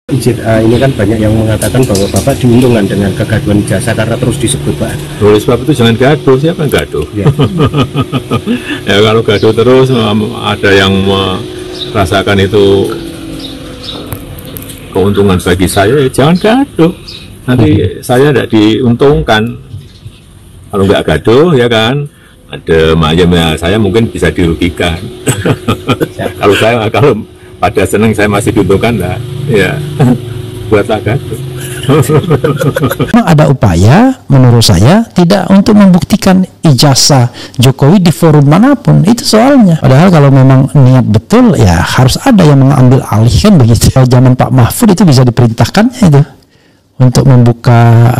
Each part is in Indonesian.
Ini kan banyak yang mengatakan bahwa Bapak diuntungkan dengan kegaduhan jasa karena terus disebut Pak. Oleh sebab itu jangan gaduh, siapa yang gaduh? Ya, ya kalau gaduh terus ada yang merasakan itu keuntungan bagi saya, ya jangan gaduh. Nanti saya tidak diuntungkan. Kalau nggak gaduh ya kan, ada ayamnya saya mungkin bisa dirugikan. Kalau pada senang saya masih diuntungkan lah, ya buatlah gaduh. Ada upaya menurut saya tidak untuk membuktikan ijazah Jokowi di forum manapun, itu soalnya. Padahal kalau memang niat betul ya harus ada yang mengambil alih kan begitu. Zaman Pak Mahfud itu bisa diperintahkannya itu untuk membuka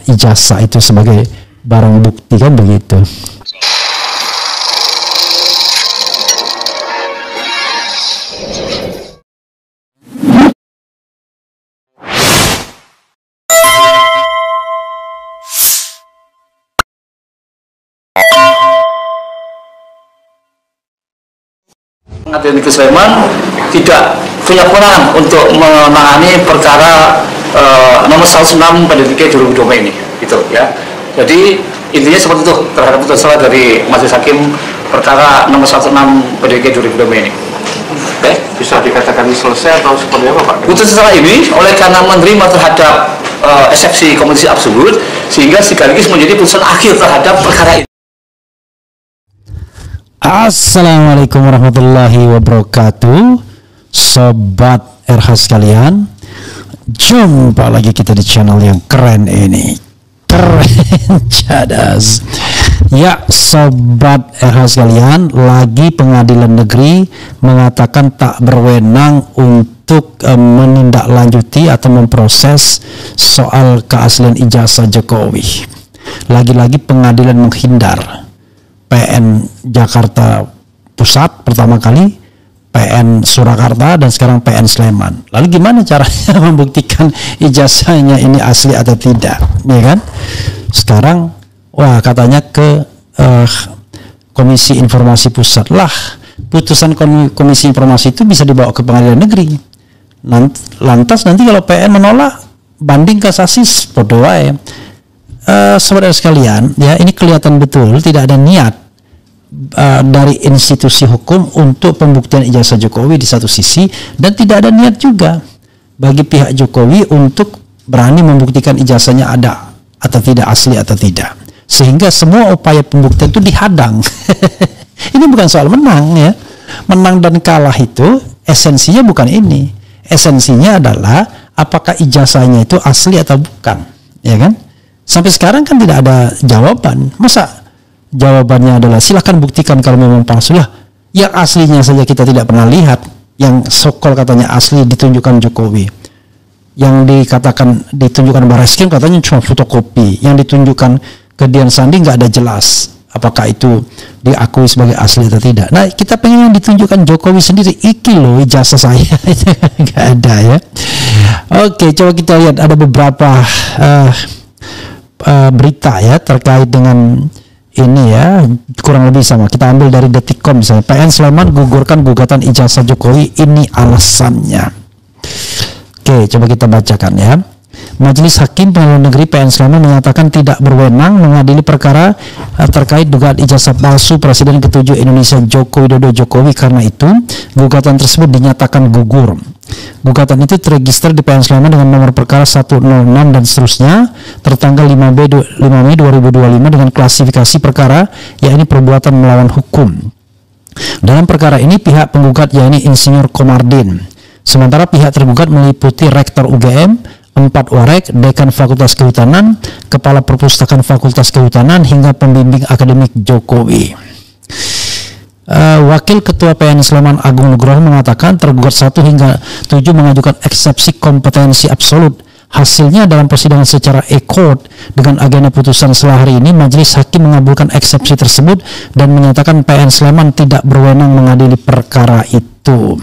ijazah itu sebagai barang bukti kan begitu. Pengadilan Negeri Sleman tidak punya kewenangan untuk menangani perkara nomor 106 pada DKI 2020 ini, gitu ya. Jadi intinya seperti itu terhadap putusan dari Majelis Hakim perkara nomor 106 pada DKI 2020 ini. Oke, bisa dikatakan selesai atau seperti apa Pak? Putusan ini oleh karena menerima terhadap eksepsi kompetisi absolut sehingga sekaligus menjadi putusan akhir terhadap perkara ini. Assalamualaikum warahmatullahi wabarakatuh, sobat RH sekalian. Jumpa lagi kita di channel yang keren ini, keren cadas. Ya sobat RH sekalian, lagi pengadilan negeri mengatakan tak berwenang untuk menindaklanjuti atau memproses soal keaslian ijazah Jokowi. Lagi-lagi pengadilan menghindar. PN Jakarta Pusat pertama kali, PN Surakarta, dan sekarang PN Sleman. Lalu gimana caranya membuktikan ijazahnya ini asli atau tidak, ya kan? Sekarang wah katanya ke Komisi Informasi Pusat lah. Putusan Komisi Informasi itu bisa dibawa ke pengadilan negeri. Lantas nanti kalau PN menolak, banding kasasi podo wae. Saudara sekalian, ya ini kelihatan betul tidak ada niat dari institusi hukum untuk pembuktian ijazah Jokowi di satu sisi, dan tidak ada niat juga bagi pihak Jokowi untuk berani membuktikan ijazahnya ada atau tidak, asli atau tidak, sehingga semua upaya pembuktian itu dihadang. Ini bukan soal menang ya, menang dan kalah itu esensinya bukan ini. Esensinya adalah apakah ijazahnya itu asli atau bukan, ya kan? Sampai sekarang kan tidak ada jawaban. Masa jawabannya adalah silahkan buktikan kalau memang palsu lah. Yang aslinya saja kita tidak pernah lihat. Yang sokol katanya asli ditunjukkan Jokowi. Yang dikatakan ditunjukkan Barreskrim katanya cuma fotokopi. Yang ditunjukkan ke Dian Sandi nggak ada jelas apakah itu diakui sebagai asli atau tidak. Nah kita pengen yang ditunjukkan Jokowi sendiri. Iki loh ijazah saya. Nggak ada ya. Oke, coba kita lihat ada beberapa berita ya terkait dengan ini ya, kurang lebih sama. Kita ambil dari Detikcom misalnya. PN Sleman gugurkan gugatan ijazah Jokowi, ini alasannya. Oke, coba kita bacakan ya. Majelis Hakim Pengadilan Negeri PN Sleman menyatakan tidak berwenang mengadili perkara terkait dugaan ijazah palsu Presiden ke-7 Indonesia Joko Widodo Jokowi. Karena itu, gugatan tersebut dinyatakan gugur. Gugatan itu terregister di PN Sleman dengan nomor perkara 106 dan seterusnya tertanggal 5 Mei 2025 dengan klasifikasi perkara yakni perbuatan melawan hukum. Dalam perkara ini pihak penggugat yakni Insinyur Komardin. Sementara pihak tergugat meliputi Rektor UGM, 4 warek, Dekan Fakultas Kehutanan, Kepala Perpustakaan Fakultas Kehutanan, hingga pembimbing akademik Jokowi. Wakil Ketua PN Sleman Agung Nugroho mengatakan tergugat 1 hingga 7 mengajukan eksepsi kompetensi absolut. Hasilnya dalam persidangan secara e-court dengan agenda putusan setelah hari ini, Majelis Hakim mengabulkan eksepsi tersebut dan menyatakan PN Sleman tidak berwenang mengadili perkara itu.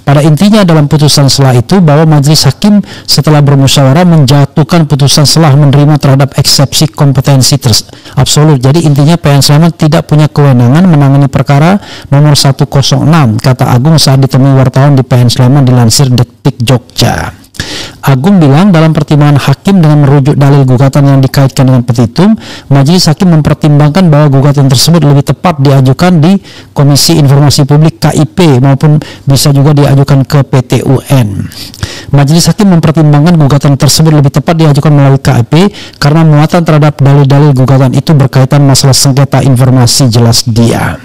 Pada intinya dalam putusan selah itu bahwa majelis hakim setelah bermusyawarah menjatuhkan putusan selah menerima terhadap eksepsi kompetensi absolut. Jadi intinya PN Sleman tidak punya kewenangan menangani perkara nomor 106, kata Agung saat ditemui wartawan di PN Sleman, dilansir Detik Jogja. Agung bilang dalam pertimbangan hakim dengan merujuk dalil gugatan yang dikaitkan dengan petitum, majelis hakim mempertimbangkan bahwa gugatan tersebut lebih tepat diajukan di Komisi Informasi Publik KIP maupun bisa juga diajukan ke PT UN. Majelis hakim mempertimbangkan gugatan tersebut lebih tepat diajukan melalui KIP karena muatan terhadap dalil-dalil gugatan itu berkaitan masalah sengketa informasi, jelas dia.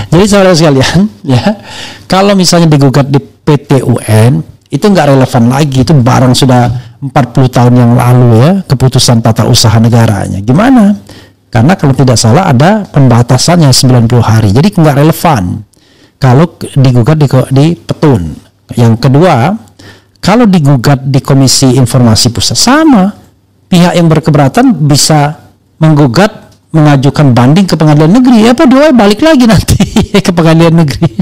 Jadi saudara sekalian, ya, kalau misalnya digugat di PT UN itu nggak relevan lagi, itu barang sudah 40 tahun yang lalu ya, keputusan tata usaha negaranya. Gimana? Karena kalau tidak salah ada pembatasannya 90 hari, jadi nggak relevan kalau digugat di Petun. Yang kedua, kalau digugat di Komisi Informasi Pusat, sama, pihak yang berkeberatan bisa menggugat, mengajukan banding ke pengadilan negeri, apa doa balik lagi nanti ke pengadilan negeri.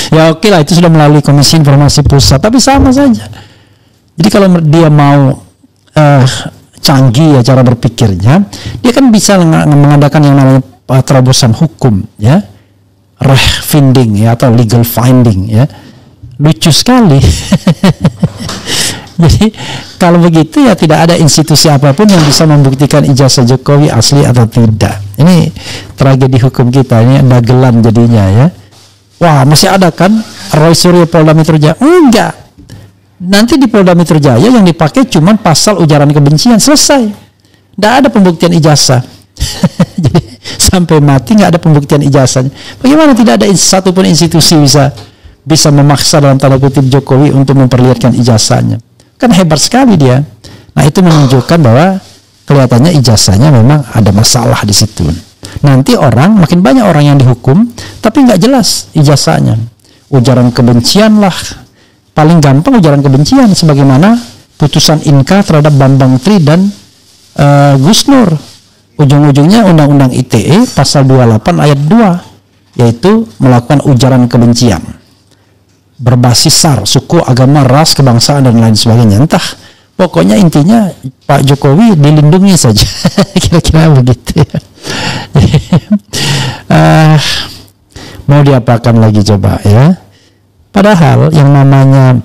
Ya oke lah, itu sudah melalui Komisi Informasi Pusat, tapi sama saja. Jadi kalau dia mau canggih ya cara berpikirnya, dia kan bisa mengadakan yang namanya terobosan hukum, ya, finding ya, atau legal finding ya. Lucu sekali. Jadi kalau begitu ya tidak ada institusi apapun yang bisa membuktikan ijazah Jokowi asli atau tidak. Ini tragedi hukum kita, ini dagelan jadinya ya. Wah, masih ada kan Roy Suryo Polda Metro Jaya? Enggak. Nanti di Polda Metro Jaya yang dipakai cuma pasal ujaran kebencian, selesai. Tidak ada pembuktian ijazah. Jadi sampai mati nggak ada pembuktian ijazahnya. Bagaimana tidak ada satupun institusi bisa memaksa dalam tanda kutip Jokowi untuk memperlihatkan ijazahnya? Kan hebat sekali dia. Nah, itu menunjukkan bahwa kelihatannya ijazahnya memang ada masalah di situ. Nanti makin banyak orang yang dihukum tapi nggak jelas ijazahnya. Ujaran kebencian lah, paling gampang ujaran kebencian, sebagaimana putusan Inka terhadap Bambang Tri dan Gus Nur. Ujung-ujungnya Undang-Undang ITE pasal 28 ayat 2, yaitu melakukan ujaran kebencian berbasis SAR, suku, agama, ras, kebangsaan, dan lain sebagainya. Entah, pokoknya intinya Pak Jokowi dilindungi saja. Kira-kira begitu ya. Mau diapakan lagi coba ya. Padahal yang namanya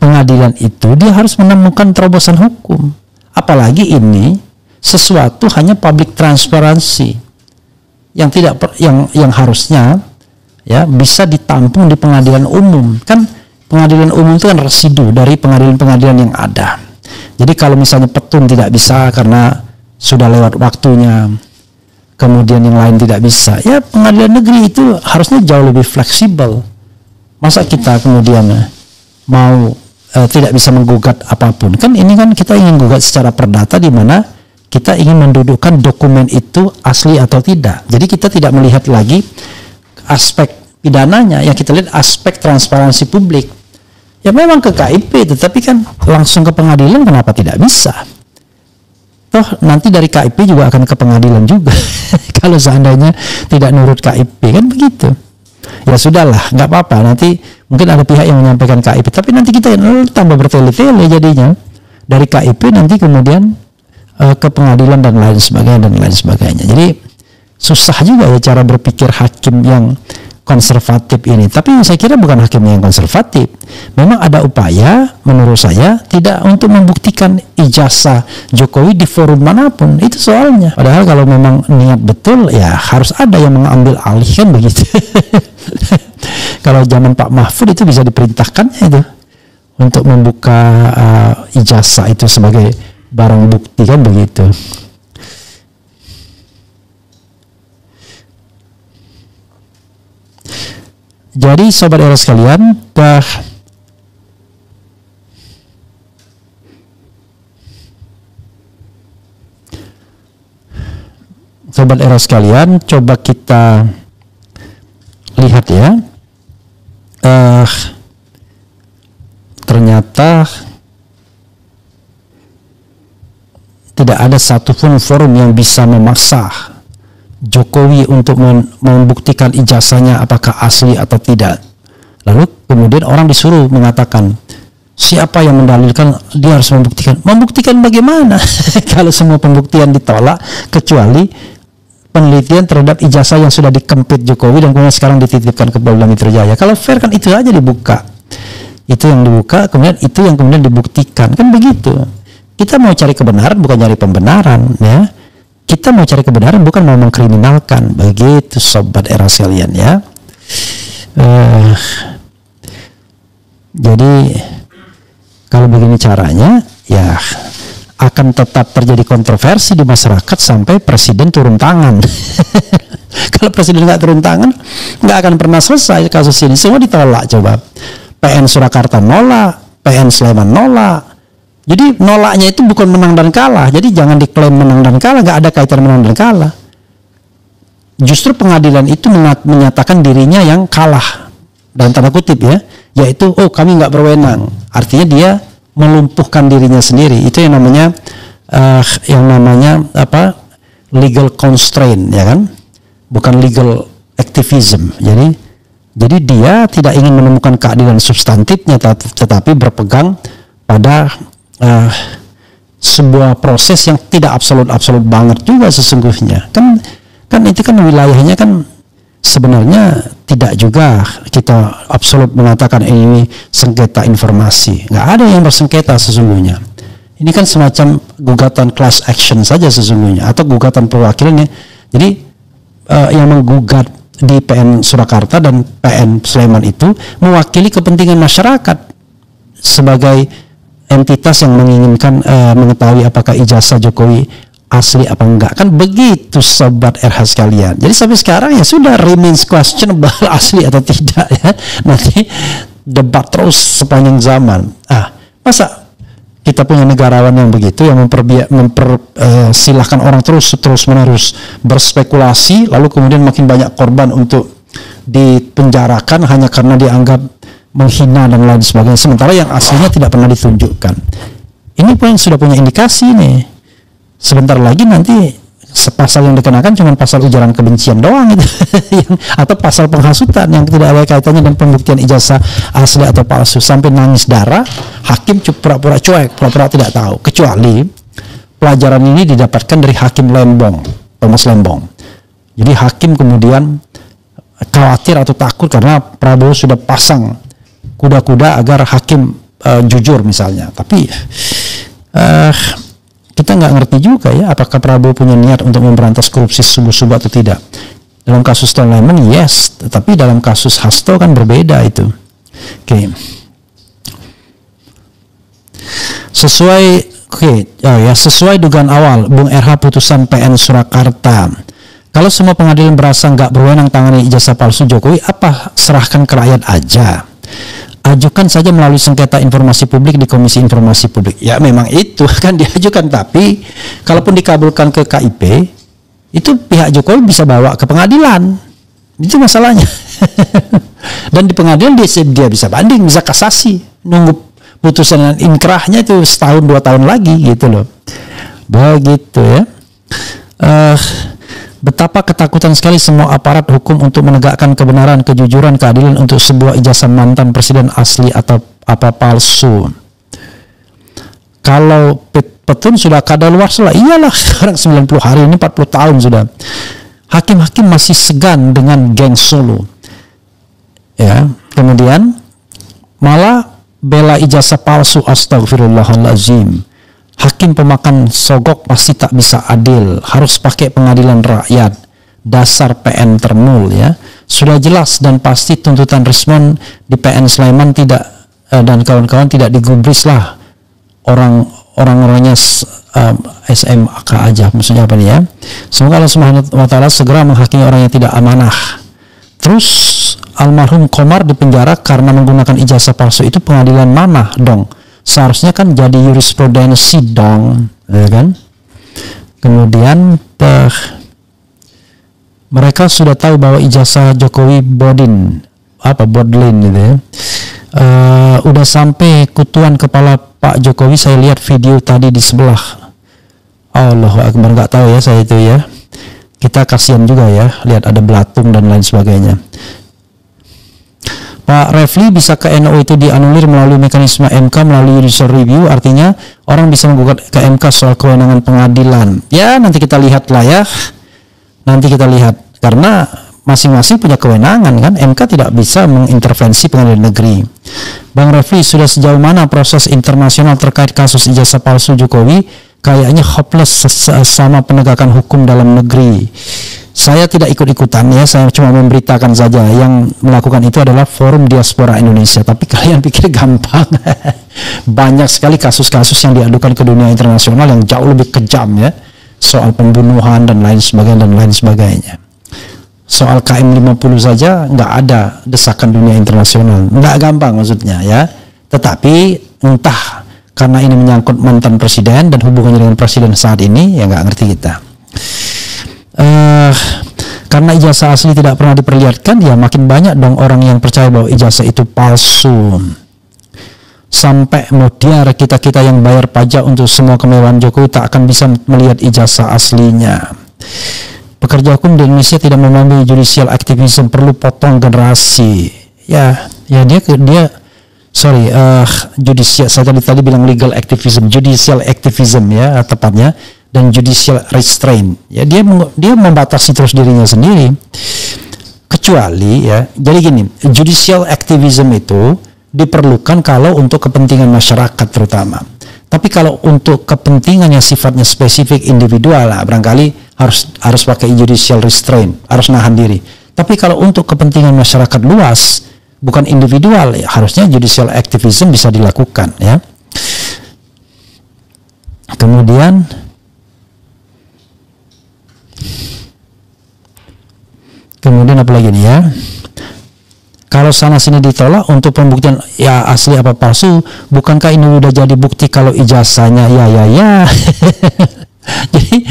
pengadilan itu dia harus menemukan terobosan hukum. Apalagi ini sesuatu hanya public transparency yang yang harusnya ya bisa ditampung di pengadilan umum. Kan pengadilan umum itu kan residu dari pengadilan-pengadilan yang ada. Jadi kalau misalnya Petun tidak bisa karena sudah lewat waktunya, kemudian yang lain tidak bisa, ya pengadilan negeri itu harusnya jauh lebih fleksibel. Masa kita kemudian mau tidak bisa menggugat apapun? Kan ini kan kita ingin gugat secara perdata, di mana kita ingin mendudukkan dokumen itu asli atau tidak. Jadi kita tidak melihat lagi aspek pidananya, yang kita lihat aspek transparansi publik. Ya memang ke KIP, tetapi kan langsung ke pengadilan kenapa tidak bisa? Toh nanti dari KIP juga akan ke pengadilan juga. Kalau seandainya tidak nurut KIP, kan begitu. Ya sudahlah, nggak apa-apa. Nanti mungkin ada pihak yang menyampaikan KIP, tapi nanti kita tambah bertele-tele jadinya. Dari KIP nanti kemudian ke pengadilan dan lain sebagainya. Jadi susah juga ya cara berpikir hakim yang konservatif ini. Tapi saya kira bukan hakim yang konservatif. Memang ada upaya menurut saya tidak untuk membuktikan ijazah Jokowi di forum manapun. Itu soalnya. Padahal kalau memang niat betul ya harus ada yang mengambil alih, kan begitu. Kalau zaman Pak Mahfud itu bisa diperintahkannya itu untuk membuka ijazah itu sebagai barang bukti, kan begitu. Jadi sobat era sekalian, coba kita lihat ya. tidak ada satupun forum yang bisa memaksa Jokowi untuk membuktikan ijazahnya apakah asli atau tidak. Lalu kemudian orang disuruh mengatakan, siapa yang mendalilkan dia harus membuktikan? Membuktikan bagaimana? Kalau semua pembuktian ditolak kecuali penelitian terhadap ijazah yang sudah dikempit Jokowi dan kemudian sekarang dititipkan ke Polda Metro Jaya. Kalau fair kan itu aja dibuka. Itu yang dibuka, kemudian itu yang kemudian dibuktikan. Kan begitu. Kita mau cari kebenaran bukan cari pembenaran, ya. Kita mau cari kebenaran bukan mau mengkriminalkan. Begitu sobat era sekalian, ya. Jadi kalau begini caranya, ya akan tetap terjadi kontroversi di masyarakat sampai presiden turun tangan. Kalau presiden nggak turun tangan, nggak akan pernah selesai kasus ini. Semua ditolak coba. PN Surakarta nolak, PN Sleman nolak. Jadi nolaknya itu bukan menang dan kalah. Jadi jangan diklaim menang dan kalah, nggak ada kaitan menang dan kalah. Justru pengadilan itu menyatakan dirinya yang kalah dalam tanda kutip, ya, yaitu kami nggak berwenang. Artinya dia melumpuhkan dirinya sendiri. Itu yang namanya legal constraint, ya kan, bukan legal activism. Jadi dia tidak ingin menemukan keadilan substantifnya, tetapi berpegang pada sebuah proses yang tidak absolut banget juga sesungguhnya. Kan itu kan wilayahnya kan sebenarnya tidak juga kita absolut mengatakan ini sengketa informasi. Nggak ada yang bersengketa sesungguhnya. Ini kan semacam gugatan class action saja sesungguhnya, atau gugatan perwakilannya. Jadi yang menggugat di PN Surakarta dan PN Sleman itu mewakili kepentingan masyarakat sebagai entitas yang menginginkan mengetahui apakah ijazah Jokowi asli apa enggak. Kan begitu sobat RH sekalian. Jadi sampai sekarang ya sudah remains questionable asli atau tidak, ya. Nanti debat terus sepanjang zaman. Masa kita punya negarawan yang begitu, yang mempersilahkan orang terus menerus berspekulasi, lalu kemudian makin banyak korban untuk dipenjarakan hanya karena dianggap menghina dan lain sebagainya, sementara yang aslinya tidak pernah ditunjukkan. Ini pun yang sudah punya indikasi nih. Sebentar lagi nanti pasal yang dikenakan cuma pasal ujaran kebencian doang itu. Atau pasal penghasutan yang tidak ada kaitannya dengan pembuktian ijazah asli atau palsu. Sampai nangis darah, hakim pura-pura cuek, pura-pura tidak tahu. Kecuali pelajaran ini didapatkan dari hakim Lembong, Thomas Lembong. Jadi hakim kemudian khawatir atau takut karena Prabowo sudah pasang kuda-kuda agar hakim jujur misalnya. Tapi kita nggak ngerti juga, ya, apakah Prabowo punya niat untuk memberantas korupsi sungguh-sungguh atau tidak. Dalam kasus Tom Lemon yes, tetapi dalam kasus Hasto kan berbeda itu. Oke. Sesuai dugaan awal Bung RH putusan PN Surakarta, kalau semua pengadilan berasa nggak berwenang tangani ijazah palsu Jokowi, apa serahkan ke rakyat aja? Ajukan saja melalui sengketa informasi publik di Komisi Informasi Publik. Ya memang itu kan diajukan, tapi kalaupun dikabulkan ke KIP, itu pihak Jokowi bisa bawa ke pengadilan. Itu masalahnya. Dan di pengadilan dia bisa banding, bisa kasasi, nunggu putusan inkrahnya itu setahun 2 tahun lagi gitu loh. Begitu, ya. Betapa ketakutan sekali semua aparat hukum untuk menegakkan kebenaran, kejujuran, keadilan untuk sebuah ijazah mantan presiden asli atau apa palsu. Kalau petun sudah kadaluarsa, iyalah, sekarang 90 hari ini 40 tahun sudah. Hakim-hakim masih segan dengan geng Solo. Ya, kemudian malah bela ijazah palsu, astagfirullahalazim. Hakim pemakan sogok pasti tak bisa adil, harus pakai pengadilan rakyat, dasar PN termul, ya. Sudah jelas dan pasti tuntutan Rismon di PN Sleman tidak dan kawan-kawan tidak digubris lah orang-orangnya SMK aja, maksudnya apa nih, ya. Semoga Allah Subhanahu wa taala segera menghakimi orang yang tidak amanah. Terus almarhum Komar dipenjara karena menggunakan ijazah palsu, itu pengadilan mana dong? Seharusnya kan jadi jurisprudensi dong, ya kan? Kemudian mereka sudah tahu bahwa ijazah Jokowi bodlin gitu, ya. Udah sampai kutuan kepala Pak Jokowi, saya lihat video tadi di sebelah. Allahu Akbar, nggak tahu ya saya itu ya. Kita kasihan juga ya, lihat ada belatung dan lain sebagainya. Pak Refli, bisa ke NU itu dianulir melalui mekanisme MK melalui judicial review, artinya orang bisa menggugat ke MK soal kewenangan pengadilan. Ya nanti kita lihat lah ya, nanti kita lihat, karena masing-masing punya kewenangan kan, MK tidak bisa mengintervensi pengadilan negeri. Bang Refli, sudah sejauh mana proses internasional terkait kasus ijazah palsu Jokowi? Kayaknya hopeless sama penegakan hukum dalam negeri. Saya tidak ikut-ikutan ya, saya cuma memberitakan saja. Yang melakukan itu adalah Forum Diaspora Indonesia. Tapi kalian pikir gampang? Banyak sekali kasus-kasus yang diadukan ke dunia internasional yang jauh lebih kejam ya, soal pembunuhan dan lain sebagainya. Soal KM50 saja nggak ada desakan dunia internasional, nggak gampang maksudnya ya. Tetapi entah karena ini menyangkut mantan presiden dan hubungannya dengan presiden saat ini, ya nggak ngerti kita. Karena ijazah asli tidak pernah diperlihatkan, ya makin banyak dong orang yang percaya bahwa ijazah itu palsu. Sampai kemudian kita yang bayar pajak untuk semua kemewahan Jokowi tak akan bisa melihat ijazah aslinya. Pekerja hukum di Indonesia tidak memahami judicial activism, perlu potong generasi. Judicial, saya tadi bilang legal activism, judicial activism ya tepatnya, dan judicial restraint. Ya dia membatasi terus dirinya sendiri. Kecuali ya, jadi gini, judicial activism itu diperlukan kalau untuk kepentingan masyarakat terutama. Tapi kalau untuk kepentingan yang sifatnya spesifik individual lah, barangkali harus pakai judicial restraint, harus nahan diri. Tapi kalau untuk kepentingan masyarakat luas, bukan individual, ya harusnya judicial activism bisa dilakukan ya. Kemudian apa lagi nih ya? Kalau sana sini ditolak untuk pembuktian ya asli apa palsu, bukankah ini udah jadi bukti kalau ijazahnya ya. Jadi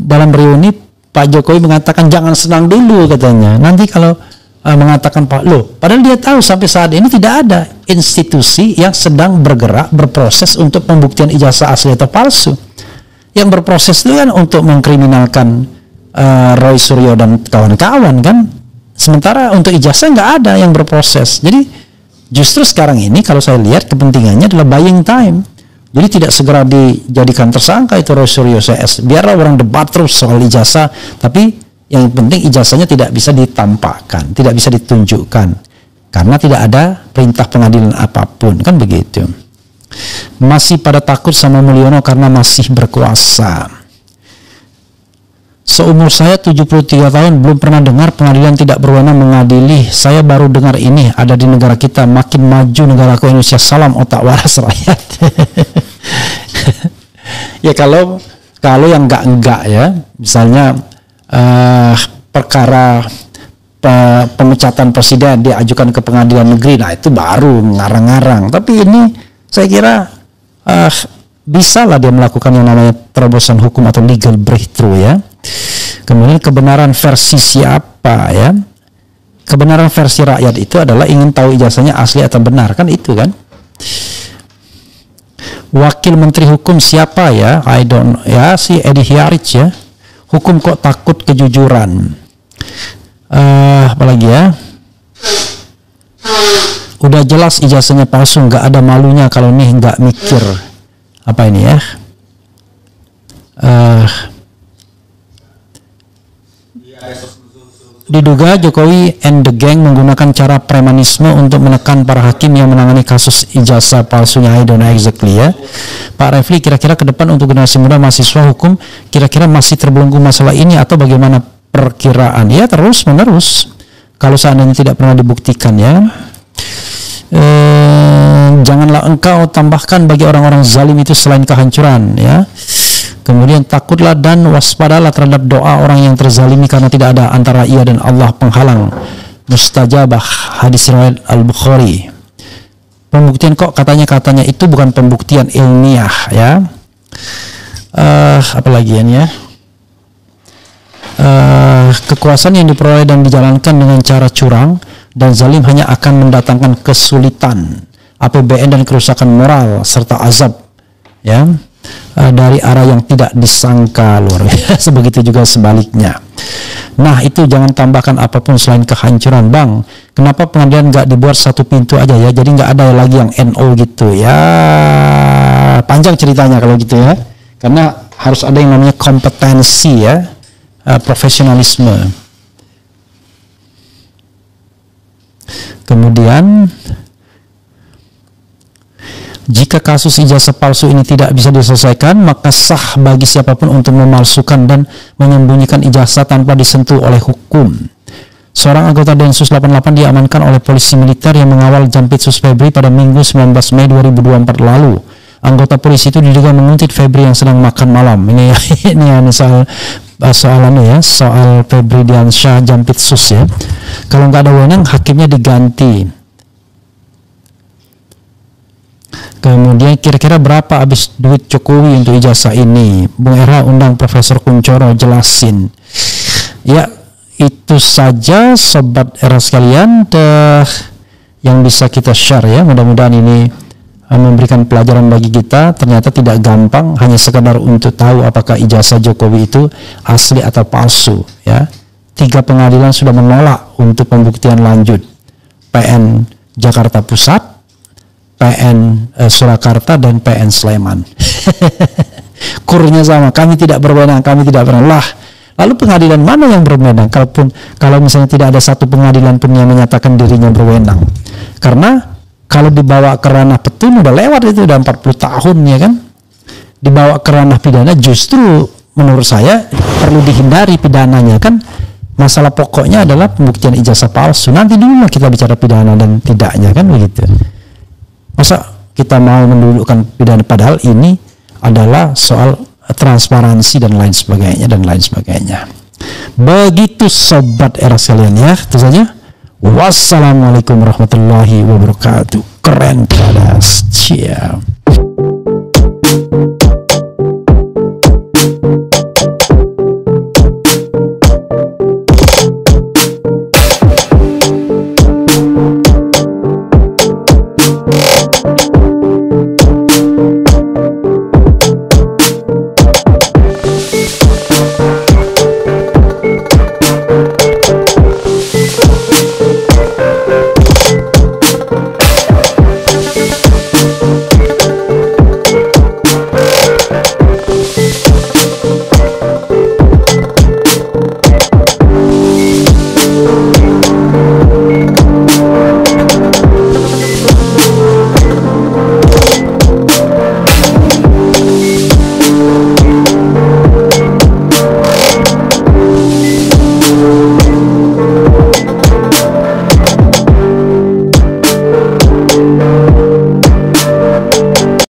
dalam reuni Pak Jokowi mengatakan jangan senang dulu katanya. Nanti kalau mengatakan padahal dia tahu sampai saat ini tidak ada institusi yang sedang berproses untuk pembuktian ijazah asli atau palsu. Yang berproses itu kan untuk mengkriminalkan Roy Suryo dan kawan-kawan kan. Sementara untuk ijazah nggak ada yang berproses. Jadi justru sekarang ini kalau saya lihat kepentingannya adalah buying time. Jadi tidak segera dijadikan tersangka itu Roy Suryo CS. Biarlah orang debat terus soal ijazah, tapi yang penting ijazahnya tidak bisa ditampakkan, tidak bisa ditunjukkan, karena tidak ada perintah pengadilan apapun, kan begitu. Masih pada takut sama Mulyono karena masih berkuasa. Seumur saya 73 tahun belum pernah dengar pengadilan tidak berwenang mengadili. Saya baru dengar ini ada di negara kita. Makin maju negaraku Indonesia, salam otak waras rakyat. Ya kalau yang enggak ya, misalnya perkara pemecatan presiden diajukan ke pengadilan negeri, nah itu baru ngarang-ngarang. Tapi ini saya kira bisa lah dia melakukan yang namanya terobosan hukum atau legal breakthrough ya. Kemudian kebenaran versi siapa ya? Kebenaran versi rakyat itu adalah ingin tahu ijazahnya asli atau benar, kan itu kan? Wakil Menteri Hukum siapa ya? Si Edi Hiarich ya. Hukum kok takut kejujuran. Apalagi ya? Udah jelas ijazahnya palsu, nggak ada malunya kalau nih nggak mikir. Apa ini ya? Diduga Jokowi and the gang menggunakan cara premanisme untuk menekan para hakim yang menangani kasus ijazah palsunya. I don't know exactly ya. Pak Refli, kira-kira ke depan untuk generasi muda mahasiswa hukum kira-kira masih terbelenggu masalah ini atau bagaimana perkiraan? Ya terus menerus kalau seandainya tidak pernah dibuktikan ya. Janganlah engkau tambahkan bagi orang-orang zalim itu selain kehancuran ya. Kemudian takutlah dan waspadalah terhadap doa orang yang terzalimi karena tidak ada antara ia dan Allah penghalang mustajabah. Hadis riwayat Al-Bukhari. Pembuktian kok katanya itu bukan pembuktian ilmiah ya. Apalagi ya? Kekuasaan yang diperoleh dan dijalankan dengan cara curang dan zalim hanya akan mendatangkan kesulitan, APBN dan kerusakan moral serta azab ya. dari arah yang tidak disangka, luar biasa. Begitu juga sebaliknya. Nah, itu jangan tambahkan apapun selain kehancuran. Bang, kenapa pengadilan nggak dibuat satu pintu aja ya, jadi nggak ada lagi yang NO gitu ya? Panjang ceritanya kalau gitu ya, karena harus ada yang namanya kompetensi ya, profesionalisme. Kemudian, jika kasus ijazah palsu ini tidak bisa diselesaikan, maka sah bagi siapapun untuk memalsukan dan menyembunyikan ijazah tanpa disentuh oleh hukum. Seorang anggota Densus 88 diamankan oleh polisi militer yang mengawal Jampitsus Febri pada Minggu 19 Mei 2024 lalu. Anggota polisi itu diduga menguntit Febri yang sedang makan malam. Ini soal Febri Diansyah Jampitsus ya. Kalau nggak ada wewenang, hakimnya diganti. Kemudian kira-kira berapa habis duit Jokowi untuk ijazah ini? Bung Era undang Profesor Kuncoro jelasin. Ya, itu saja Sobat Era sekalian yang bisa kita share ya. Mudah-mudahan ini memberikan pelajaran bagi kita. Ternyata tidak gampang hanya sekedar untuk tahu apakah ijazah Jokowi itu asli atau palsu ya. 3 pengadilan sudah menolak untuk pembuktian lanjut. PN Jakarta Pusat, PN Surakarta, dan PN Sleman. Kurnya sama, kami tidak berwenang, kami tidak berwenang. Lah, lalu pengadilan mana yang berwenang? Kalau misalnya tidak ada satu pengadilan pun yang menyatakan dirinya berwenang. Karena kalau dibawa ke ranah petun udah lewat, itu udah 40 tahun ya kan. Dibawa ke ranah pidana justru menurut saya perlu dihindari pidananya kan. Masalah pokoknya adalah pembuktian ijazah palsu. Nanti dulu kita bicara pidana dan tidaknya kan begitu. Masa kita mau mendudukkan pidana, padahal ini adalah soal transparansi dan lain sebagainya. Begitu Sobat Era sekalian ya, itu saja. Wassalamualaikum warahmatullahi wabarakatuh. Keren, kadas. Ciao.